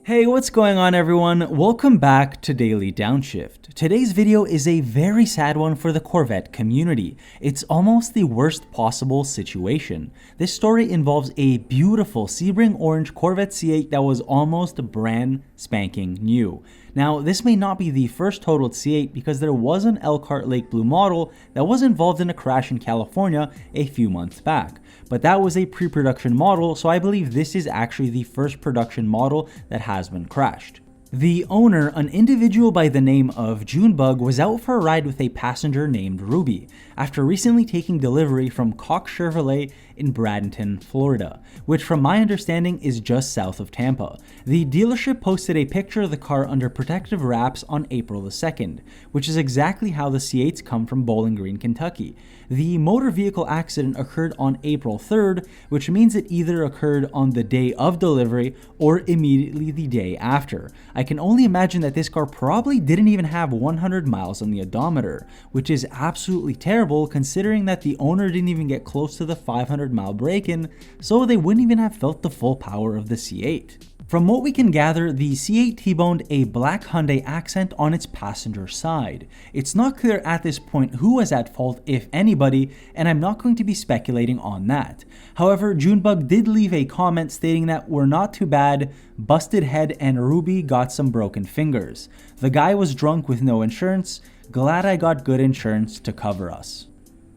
Hey, what's going on everyone? Welcome back to Daily Downshift. Today's video is a very sad one for the Corvette community. It's almost the worst possible situation. This story involves a beautiful Sebring Orange Corvette C8 that was almost brand spanking new. Now, this may not be the first totaled C8 because there was an Elkhart Lake Blue model that was involved in a crash in California a few months back. But that was a pre-production model, so I believe this is actually the first production model that has been crashed. The owner, an individual by the name of Junebug, was out for a ride with a passenger named Ruby after recently taking delivery from Cox Chevrolet in Bradenton, Florida, which from my understanding is just south of Tampa. The dealership posted a picture of the car under protective wraps on April the 2nd, which is exactly how the C8s come from Bowling Green, Kentucky. The motor vehicle accident occurred on April 3rd, which means it either occurred on the day of delivery or immediately the day after. I can only imagine that this car probably didn't even have 100 miles on the odometer, which is absolutely terrible considering that the owner didn't even get close to the 500-mile break-in, so they wouldn't even have felt the full power of the C8. From what we can gather, the C8 T-boned a black Hyundai Accent on its passenger side. It's not clear at this point who was at fault, if anybody, and I'm not going to be speculating on that. However, Junebug did leave a comment stating that we're not too bad, busted head and Ruby got some broken fingers. The guy was drunk with no insurance, glad I got good insurance to cover us.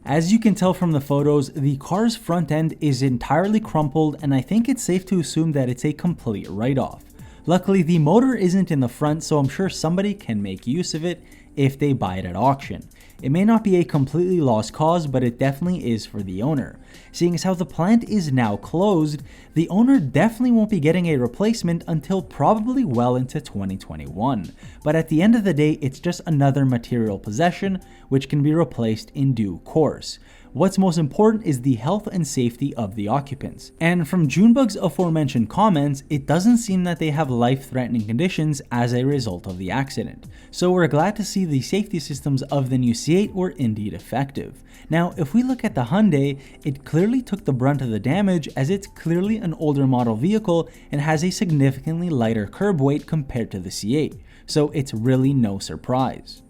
As you can tell from the photos, the car's front end is entirely crumpled and I think it's safe to assume that it's a complete write-off. Luckily, the motor isn't in the front, so I'm sure somebody can make use of it if they buy it at auction. It may not be a completely lost cause, but it definitely is for the owner. Seeing as how the plant is now closed, the owner definitely won't be getting a replacement until probably well into 2021. But at the end of the day, it's just another material possession which can be replaced in due course. What's most important is the health and safety of the occupants. And from Junebug's aforementioned comments, it doesn't seem that they have life-threatening conditions as a result of the accident. So we're glad to see the safety systems of the new C8 were indeed effective. Now, if we look at the Hyundai, it clearly took the brunt of the damage as it's clearly an older model vehicle and has a significantly lighter curb weight compared to the C8. So it's really no surprise.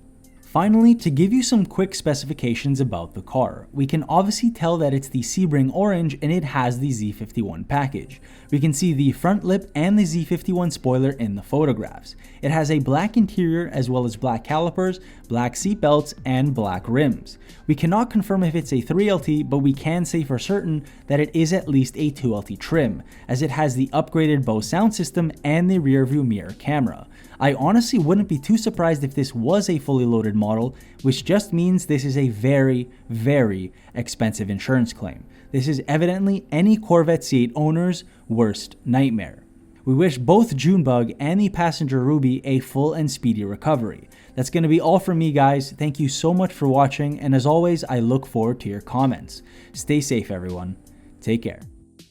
Finally, to give you some quick specifications about the car, we can obviously tell that it's the Sebring Orange and it has the Z51 package. We can see the front lip and the Z51 spoiler in the photographs. It has a black interior as well as black calipers, black seat belts, and black rims. We cannot confirm if it's a 3LT, but we can say for certain that it is at least a 2LT trim, as it has the upgraded Bose sound system and the rear view mirror camera. I honestly wouldn't be too surprised if this was a fully loaded model, which just means this is a very, very expensive insurance claim. This is evidently any Corvette C8 owner's worst nightmare. We wish both Junebug and the passenger Ruby a full and speedy recovery. That's going to be all from me, guys. Thank you so much for watching, and as always, I look forward to your comments. Stay safe, everyone. Take care.